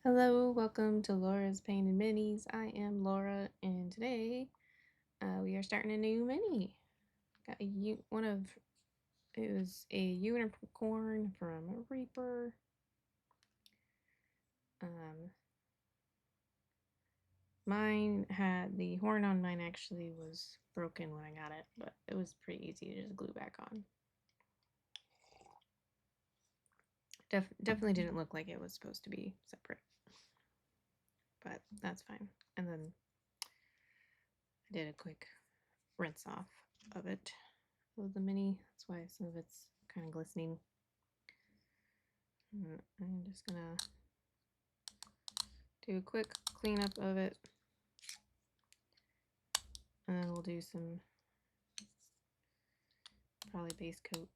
Hello, welcome to Laura's Paint and Minis. I am Laura, and today we are starting a new mini. Got it was a unicorn from a Reaper. Mine had the horn on mine actually was broken when I got it, but it was pretty easy to just glue back on. Definitely didn't look like it was supposed to be separate, but that's fine. And then I did a quick rinse off of it with the mini. That's why some of it's kind of glistening. I'm just gonna do a quick cleanup of it, and then we'll do some probably base coat.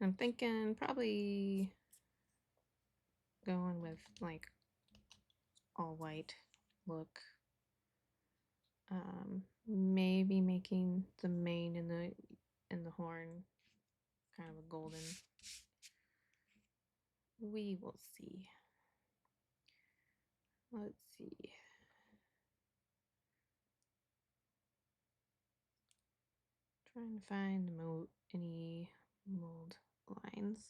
I'm thinking probably going with like all white look. Maybe making the mane and the horn kind of a golden. We will see. Let's see. Trying to find any mold lines.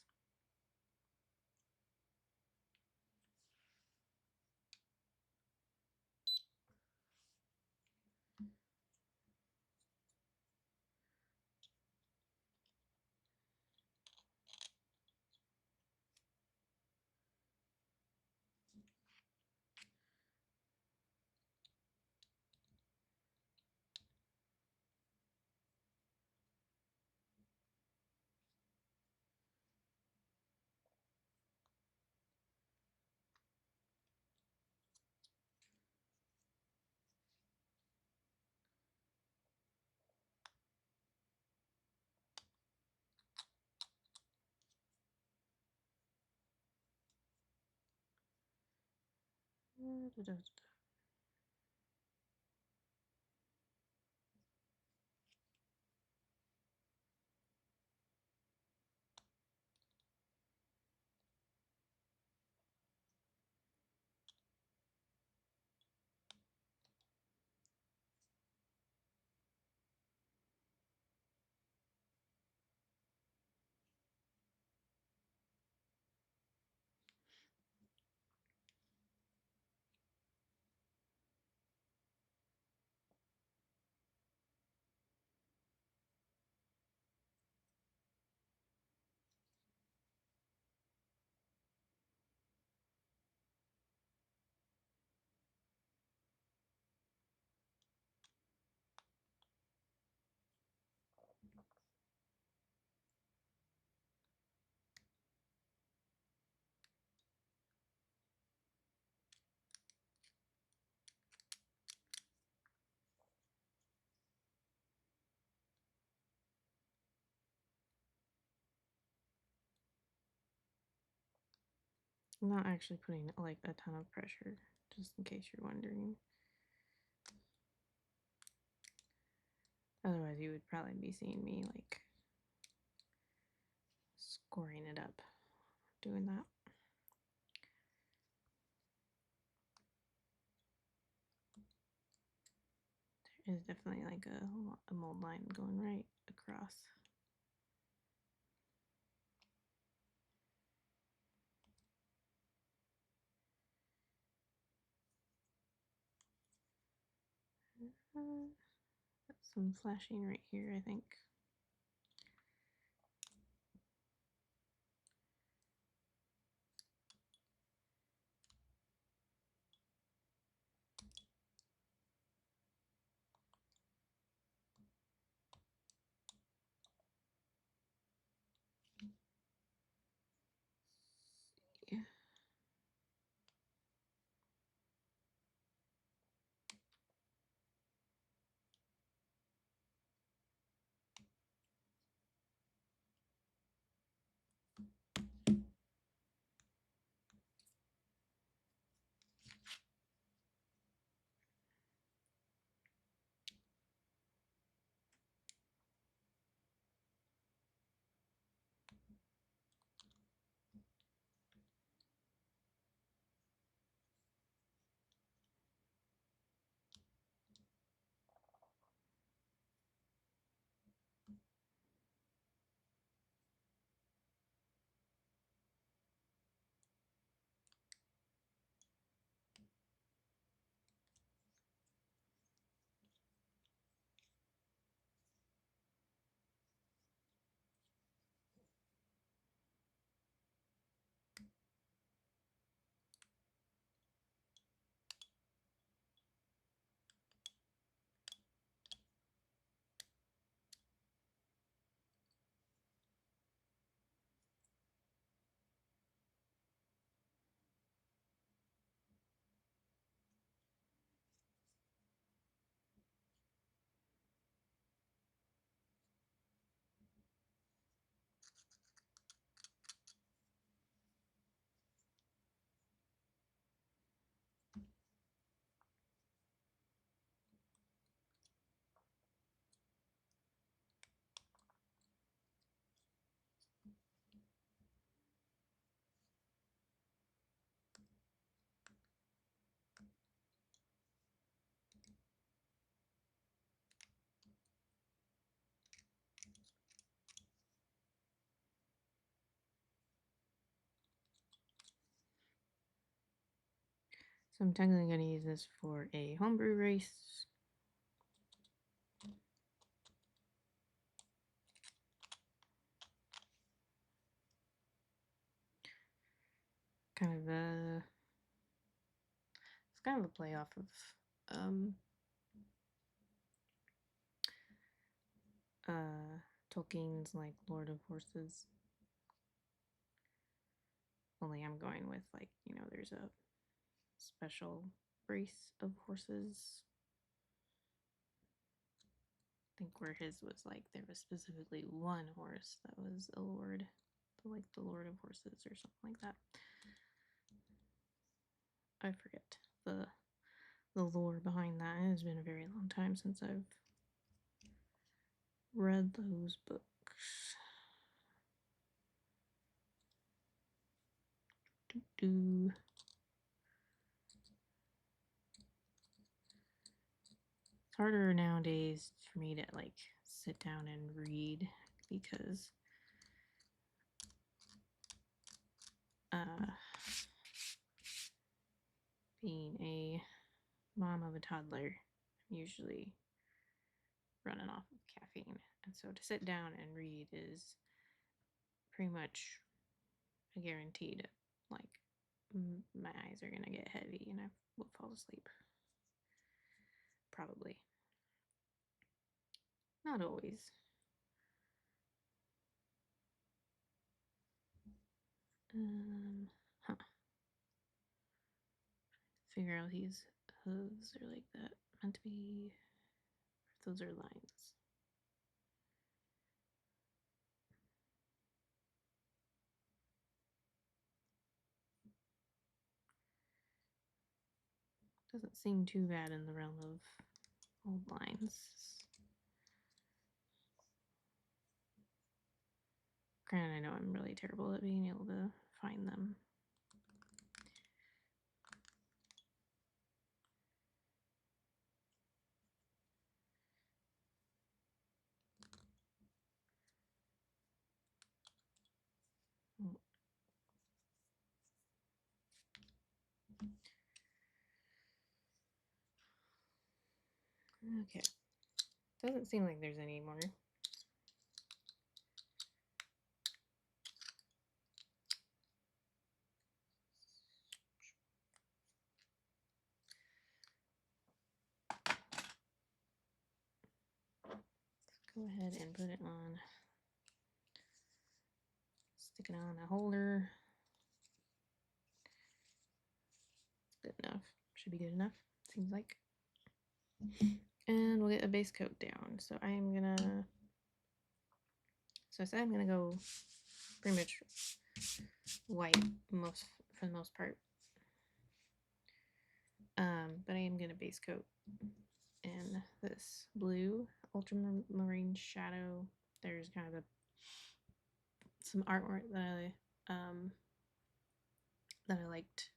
I'm not actually putting like a ton of pressure, just in case you're wondering. Otherwise, you would probably be seeing me like scoring it up doing that. There is definitely like a mold line going right across. Got some flashing right here, I think. Yeah. So I'm technically going to use this for a homebrew race. Kind of a, it's kind of a play off of Tolkien's like Lord of Horses. Only I'm going with like, you know, there's a special race of horses. I think where his was like there was specifically one horse that was a lord, like the Lord of Horses or something like that. I forget the lore behind that. It has been a very long time since I've read those books. It's harder nowadays for me to like sit down and read because being a mom of a toddler, I'm usually running off of caffeine, and so to sit down and read is pretty much a guaranteed, like my eyes are gonna get heavy and I will fall asleep. Probably. Not always. Huh. Figure out these hooves are like that. Meant to be, those are lines. Doesn't seem too bad in the realm of old lines. Granted, I know I'm really terrible at being able to find them. Okay. Doesn't seem like there's any more. Go ahead and put it on. Stick it on a holder. Good enough. Should be good enough. Seems like. And we'll get a base coat down. So I'm gonna. So I said I'm gonna go pretty much white for the most part. But I am gonna base coat in this blue Ultramarine Shadow. There's kind of some artwork that I liked.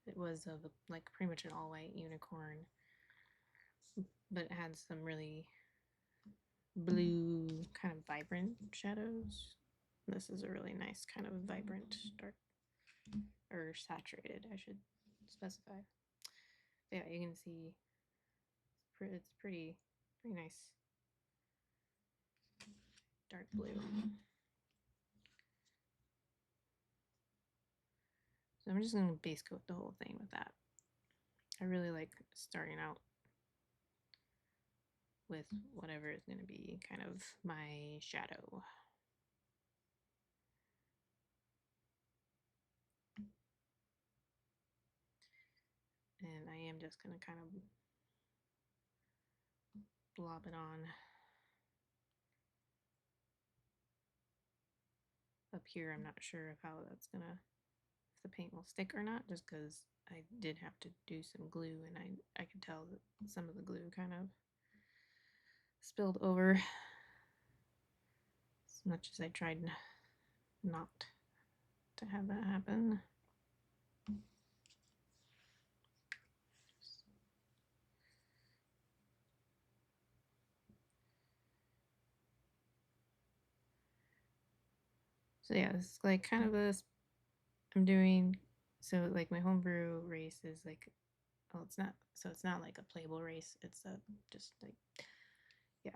It was of like pretty much an all white unicorn, but it had some really blue kind of vibrant shadows. This is a really nice kind of vibrant dark or saturated, I should specify. Yeah, you can see it's pretty nice dark blue. So I'm just going to base coat the whole thing with that. I really like starting out with whatever is going to be kind of my shadow. And I am just going to kind of blob it on Up here, I'm not sure of how that's gonna, if the paint will stick or not, just because I did have to do some glue, and I could tell that some of the glue kind of spilled over as much as I tried not to have that happen. So yeah, this is like kind of I'm doing, so like my homebrew race is like, well, it's not, so it's not like a playable race, it's a just like, yeah,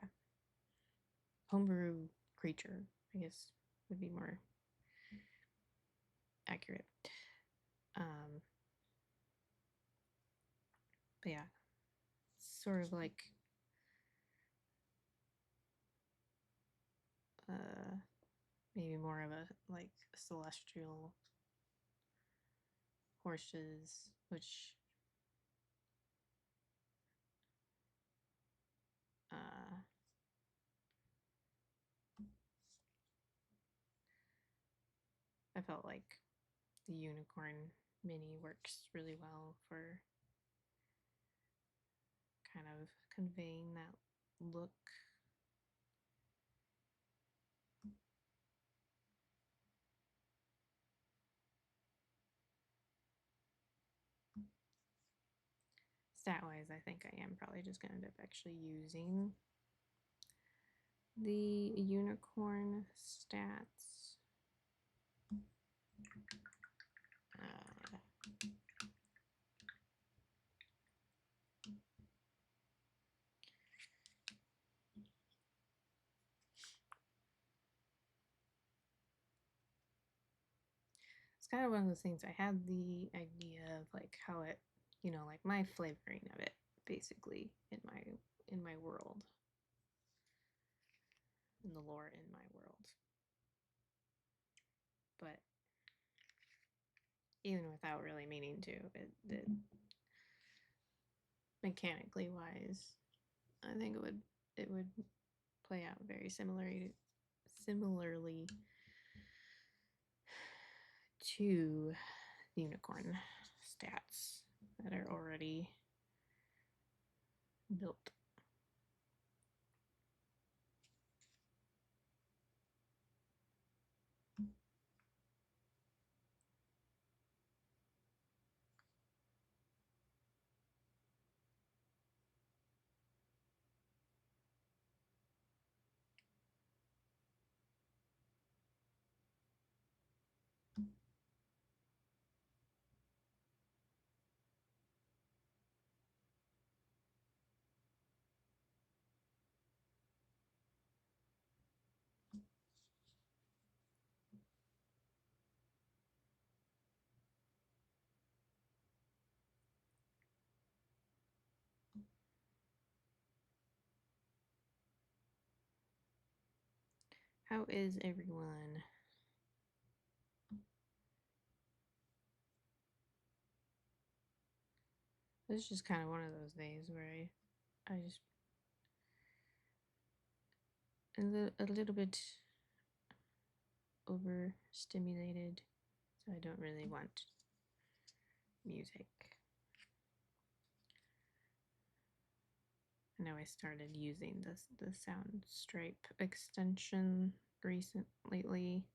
homebrew creature, I guess would be more accurate. But yeah, sort of like maybe more of a like celestial horses, which I felt like the unicorn mini works really well for kind of conveying that look. Stat wise, I think I am probably just going to end up actually using the unicorn stats. It's kind of one of those things. I had the idea of like how it, you know, like my flavoring of it basically in my world, in the lore in my world. But even without really meaning to, it mechanically wise, I think it would play out very similarly to unicorn stats that are already built. How is everyone? This is just kind of one of those days where I just a little bit overstimulated, so I don't really want music. I know I started using the sound stripe extension lately.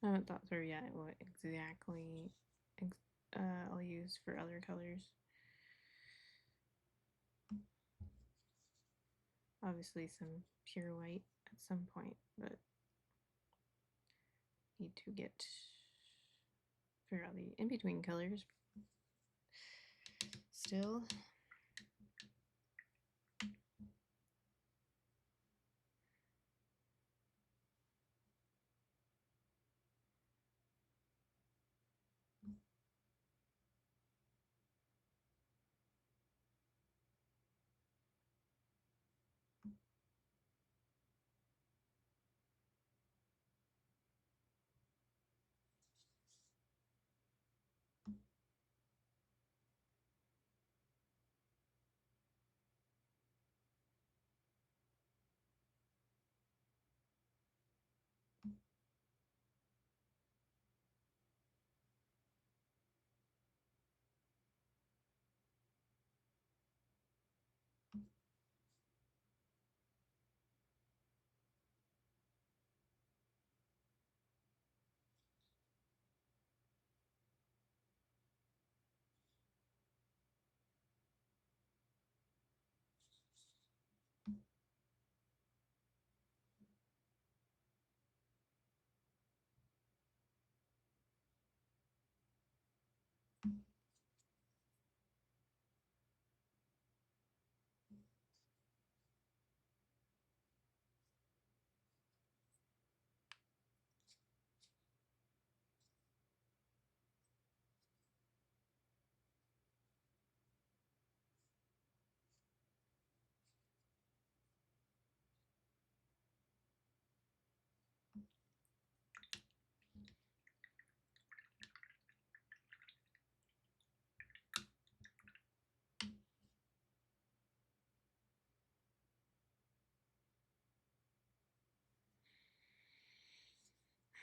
I haven't thought through yet what exactly I'll use for other colors. Obviously some pure white at some point, but need to figure out the in-between colors still.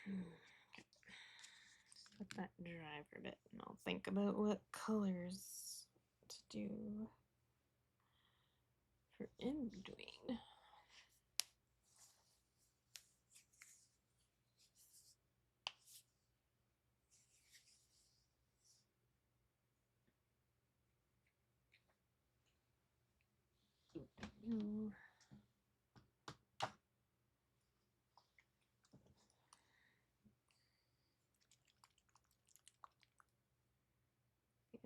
Just let that dry for a bit and I'll think about what colors to do for in between.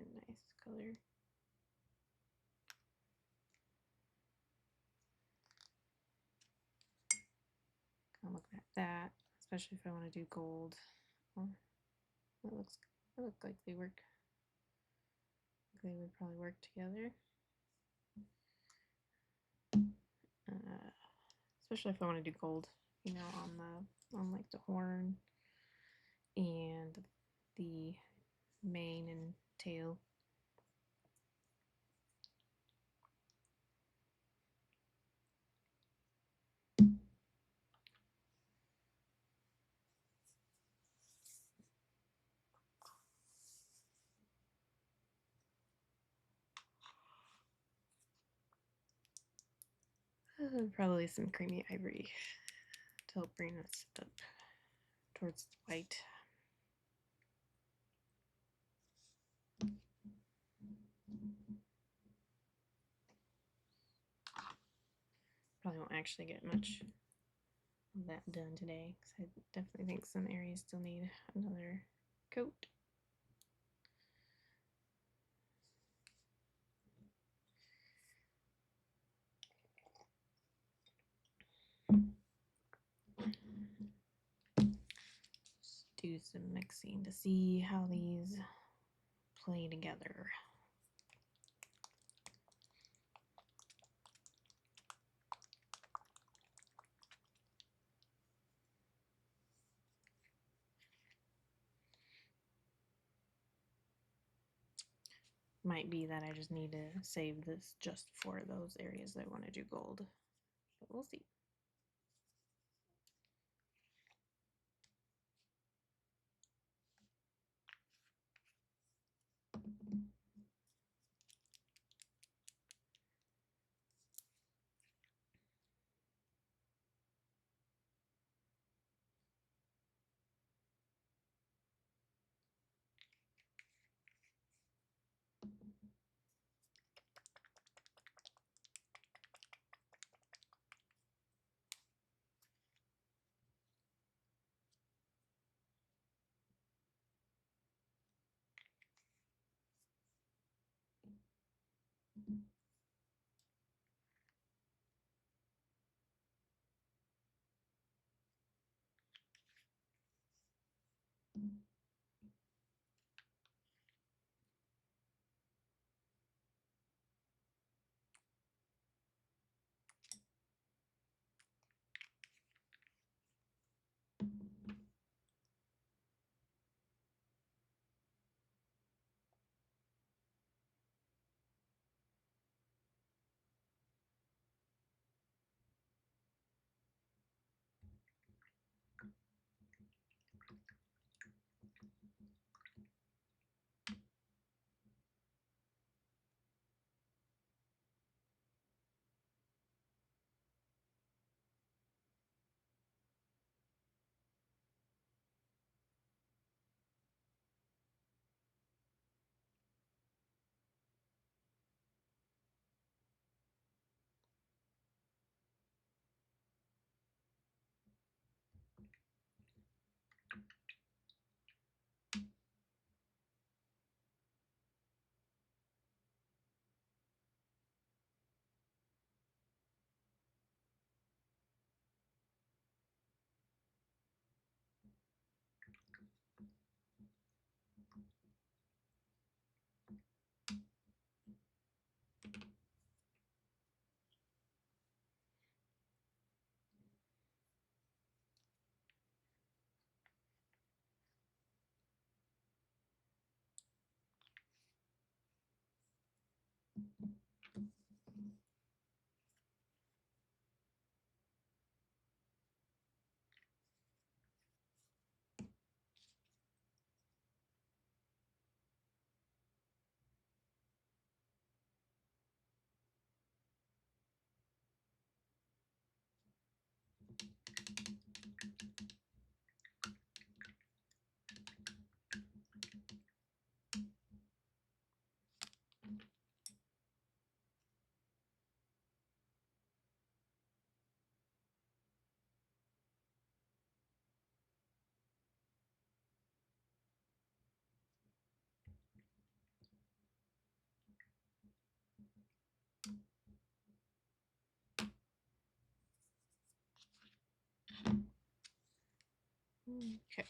A nice color. Kind of look at that, especially if I want to do gold. Well, that look like they work. They would probably work together. Especially if I want to do gold, you know, on like the horn and the mane and tail. Probably some creamy ivory to help bring us up towards the white. Probably won't actually get much of that done today because I definitely think some areas still need another coat. Just do some mixing to see how these play together. Might be that I just need to save this just for those areas that I want to do gold, but we'll see. Okay.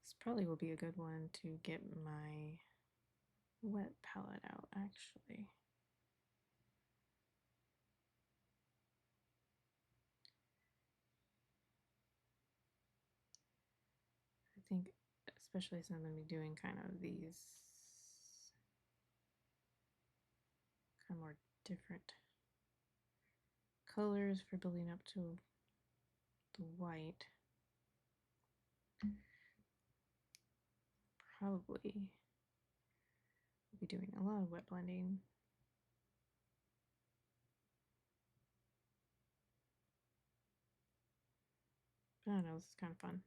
This probably will be a good one to get my wet palette out, actually. I think, especially since I'm going to be doing kind of these kind of more different colors for building up to the white. Probably will be doing a lot of wet blending. But I don't know, this is kind of fun.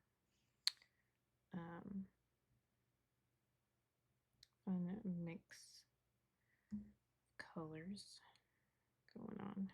Fun mix colors going on.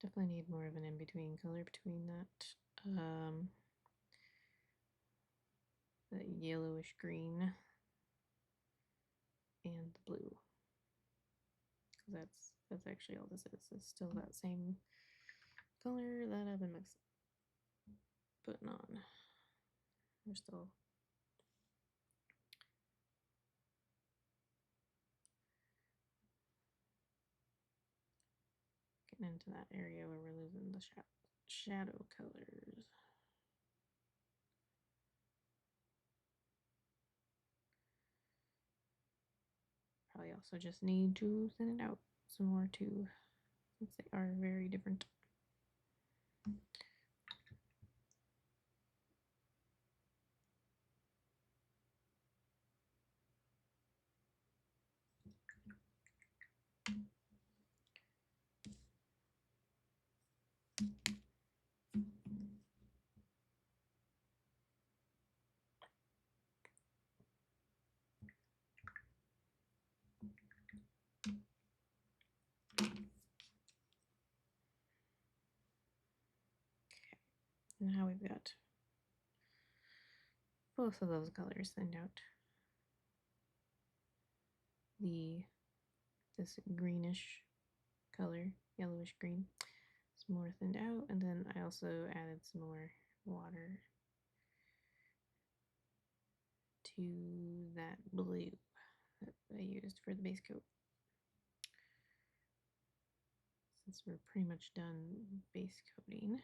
Definitely need more of an in-between color between that yellowish green and the blue. Because that's actually all this is. It's still that same color that I've been putting on. We're still getting into that area where we're losing the shadow colors. Probably also just need to thin it out some more too, since they are very different. Now we've got both of those colors thinned out. This greenish color, yellowish green, is more thinned out, and then I also added some more water to that blue that I used for the base coat. Since we're pretty much done base coating,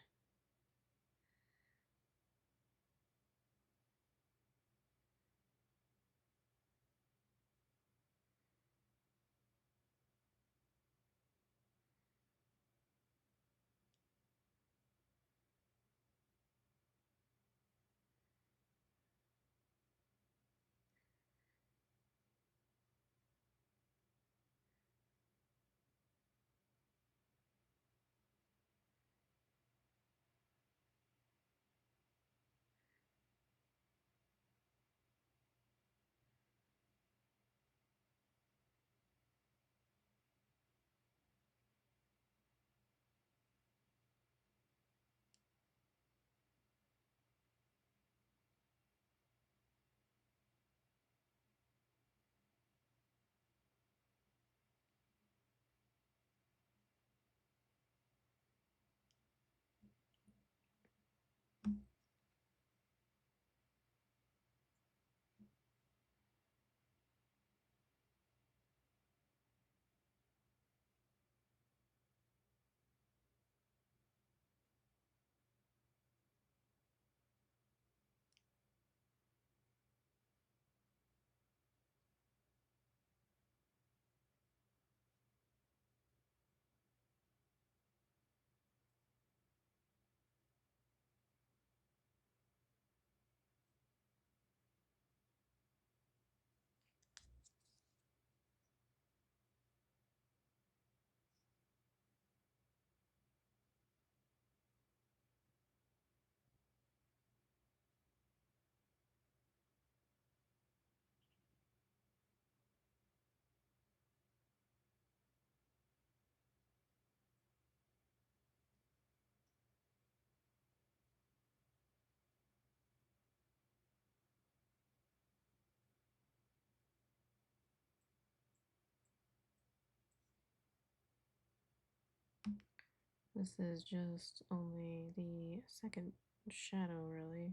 this is just only the second shadow, really.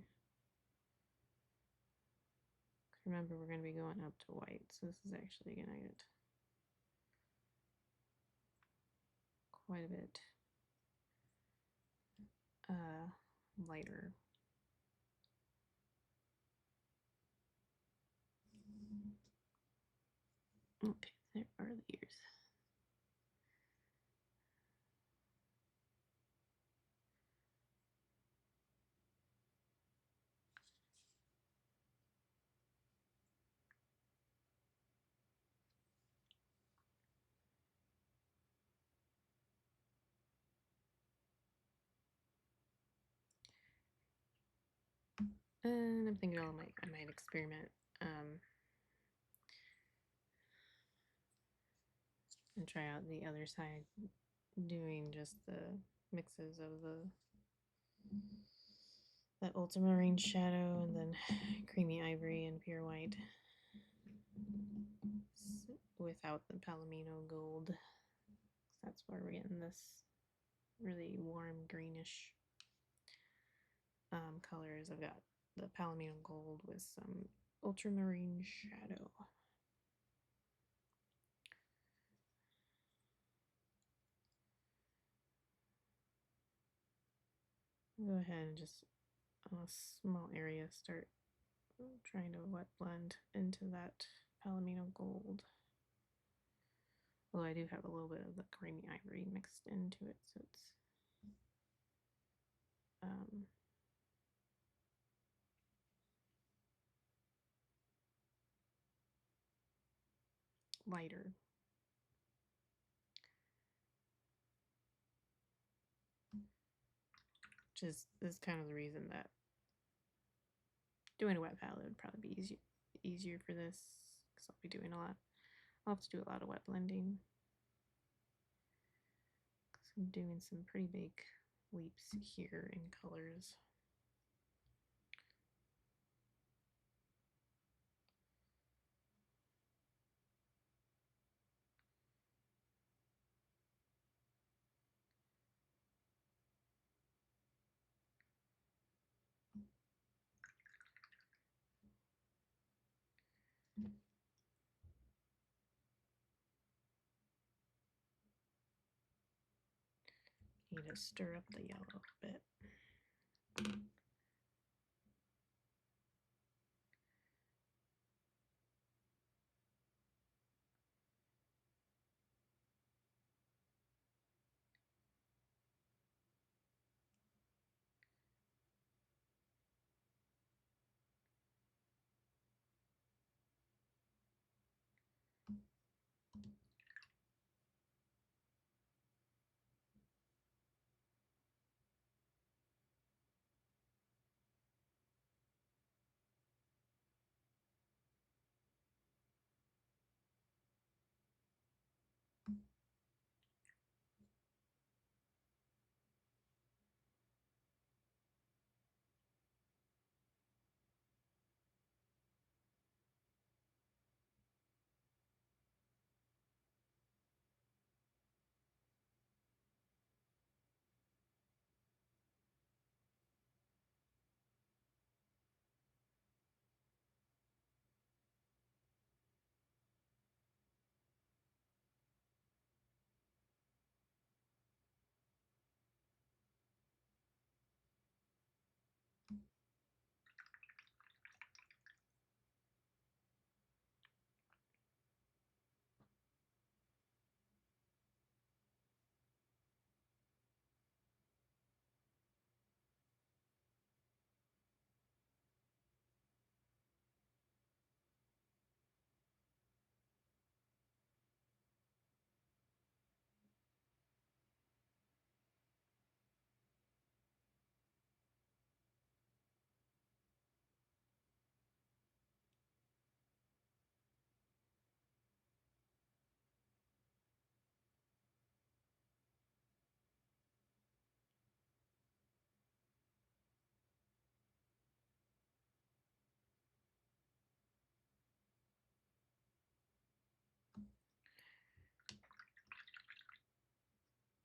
Remember, we're going to be going up to white, so this is actually going to get quite a bit lighter. Okay, there are the ears. And I'm thinking I might experiment and try out the other side, doing just the mixes of the Ultramarine Shadow and then Creamy Ivory and Pure White without the Palomino Gold. That's where we're getting this really warm greenish colors. I've got the Palomino Gold with some Ultramarine Shadow. Go ahead and just on a small area start trying to wet blend into that Palomino Gold. Although I do have a little bit of the Creamy Ivory mixed into it, so it's lighter. Which is kind of the reason that doing a wet palette would probably be easier for this, because I'll be doing a lot. I'll have to do a lot of wet blending, because I'm doing some pretty big leaps here in colors. Need to stir up the yellow a bit.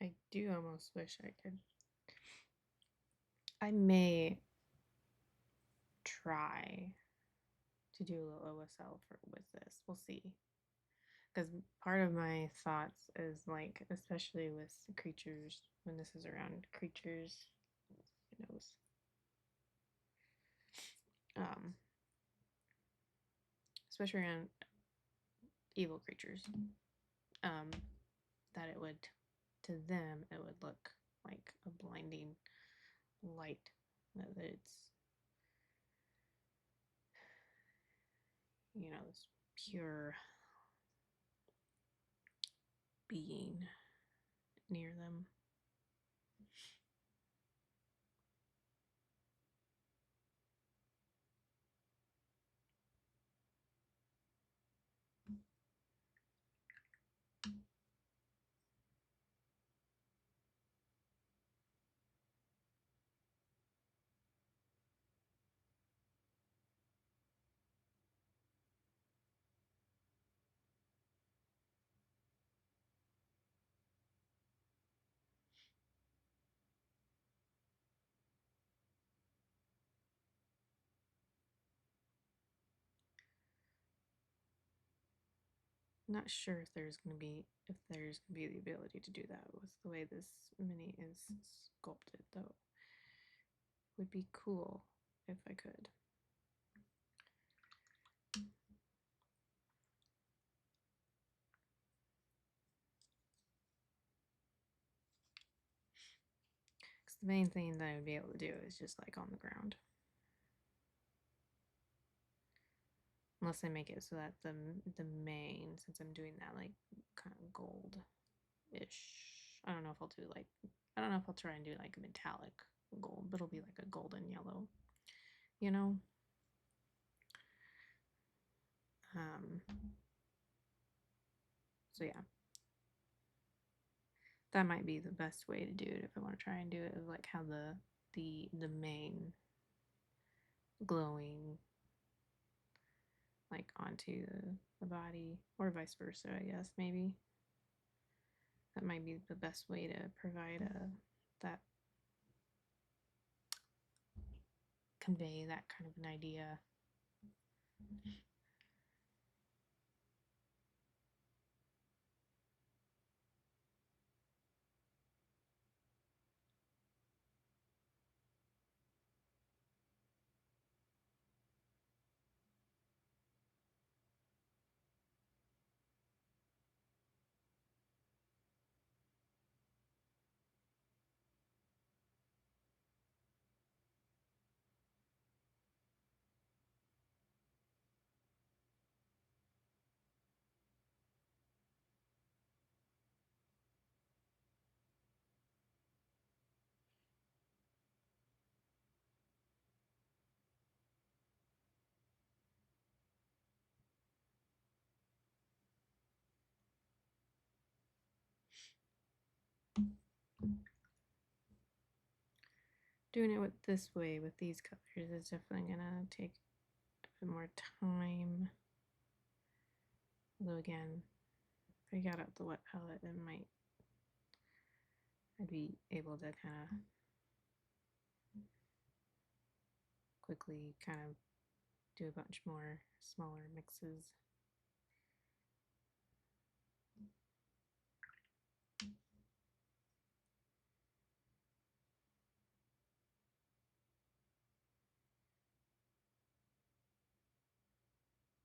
I do almost wish I could. I may try to do a little OSL with this. We'll see. Because part of my thoughts is like, especially with creatures, when this is around creatures, who knows? Especially around evil creatures, that it would, to them, it would look like a blinding light. That it's, you know, this pure being near them. Not sure if there's going to be the ability to do that with the way this mini is sculpted, though. Would be cool if I could. Because the main thing that I would be able to do is just like on the ground. Unless I make it so that the mane, since I'm doing that like kind of gold-ish, I don't know if I'll do like, I don't know if I'll try and do like a metallic gold, but it'll be like a golden yellow, you know? So yeah. That might be the best way to do it if I want to try and do it, of like how the mane glowing like onto the body, or vice versa, I guess. Maybe that might be the best way to provide that, convey that kind of an idea. doing it with this way with these colors is definitely gonna take a bit more time. Although again, if I got out the wet palette, I'd be able to kind of quickly kind of do a bunch more smaller mixes.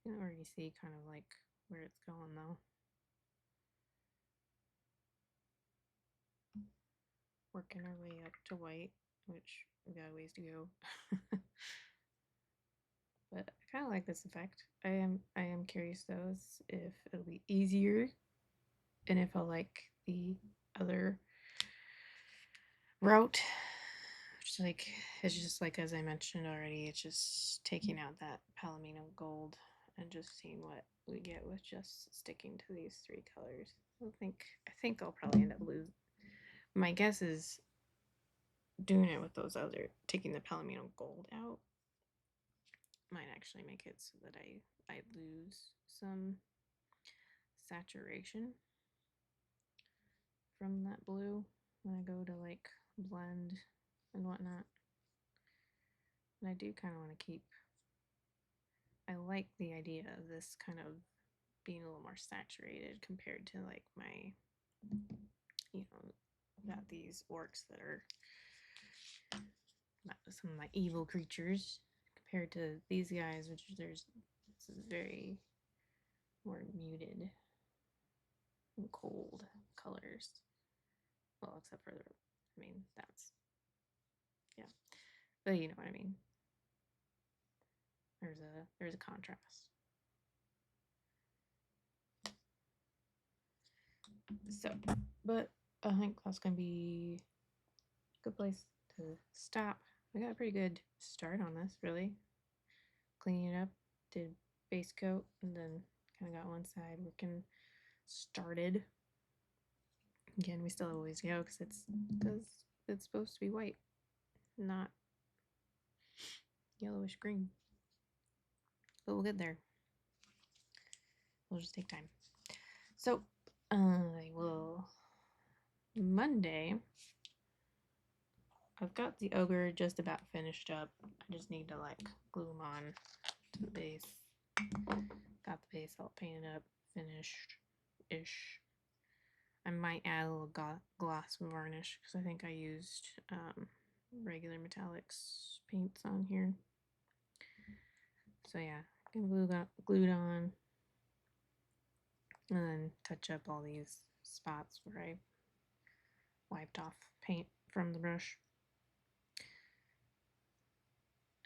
You can already see kind of like where it's going though. Working our way up to white, which we got a ways to go. But I kind of like this effect. I am curious though if it'll be easier and if I'll like the other route. Which like it's just like as I mentioned already, it's just taking out that Palomino gold and just seeing what we get with just sticking to these three colors. I think I'll probably end up losing. My guess is doing it with those other taking the Palomino gold out might actually make it so that I lose some saturation from that blue when I go to like blend and whatnot. And I do kind of want to keep, I like the idea of this kind of being a little more saturated compared to like my, you know, got these orcs that are not some of my evil creatures compared to these guys, which there's very more muted and cold colors. Well, except for the, I mean, that's, yeah, but you know what I mean. There's a contrast. So, but I think that's gonna be a good place to stop. I got a pretty good start on this, really. Cleaning it up, did base coat, and then kind of got one side working started. Again, we still have a ways to go because it's supposed to be white, not yellowish green. But we'll get there. We'll just take time. So I will Monday. I've got the ogre just about finished up. I just need to like glue them on to the base. Got the base all painted up, finished-ish. I might add a little gloss varnish because I think I used regular metallics paints on here. So yeah, glued on, and then touch up all these spots where I wiped off paint from the brush.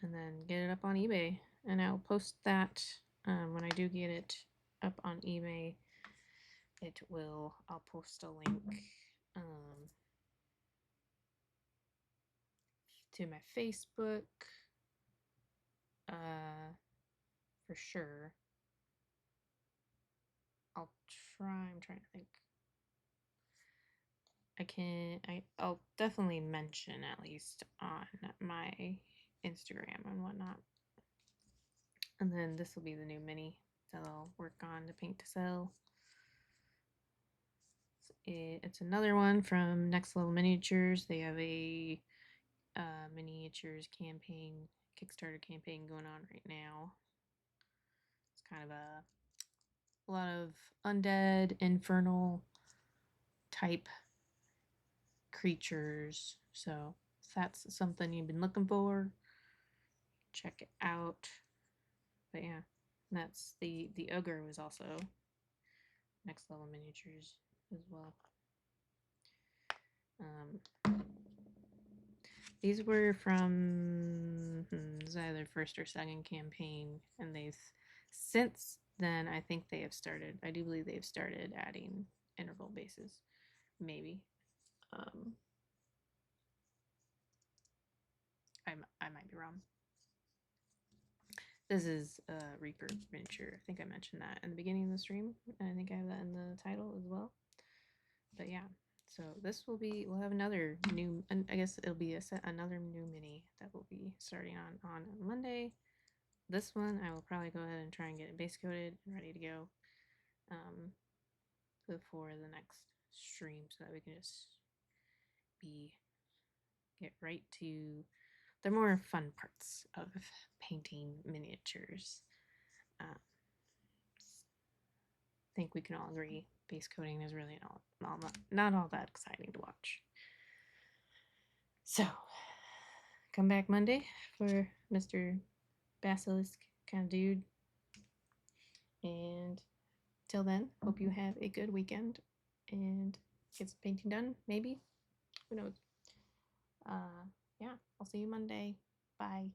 And then get it up on eBay. And I'll post that when I do get it up on eBay. I'll post a link to my Facebook for sure. I'm trying to think. I'll definitely mention at least on my Instagram and whatnot. And then this will be the new mini that I'll work on to paint to sell. It's another one from Next Level Miniatures. They have a miniatures campaign, Kickstarter campaign going on right now. It's kind of a lot of undead, infernal type creatures. So if that's something you've been looking for, check it out. But yeah, that's the ogre was also Next Level Miniatures as well. These were from either first or second campaign, and they've since then I think they have started. I do believe they've started adding interval bases, maybe. I might be wrong. This is a Reaper miniature. I think I mentioned that in the beginning of the stream, and I think I have that in the title as well. But yeah, So this will be, we'll have another new, and I guess it'll be another new mini that will be starting on Monday. This one I will probably go ahead and try and get it base coated and ready to go before the next stream, so that we can just get right to the more fun parts of painting miniatures. I think we can all agree base coating is really not all that exciting to watch. So come back Monday for Mr. Basilisk kind of dude. And till then, hope you have a good weekend and get some painting done, maybe. Who knows? Yeah, I'll see you Monday. Bye.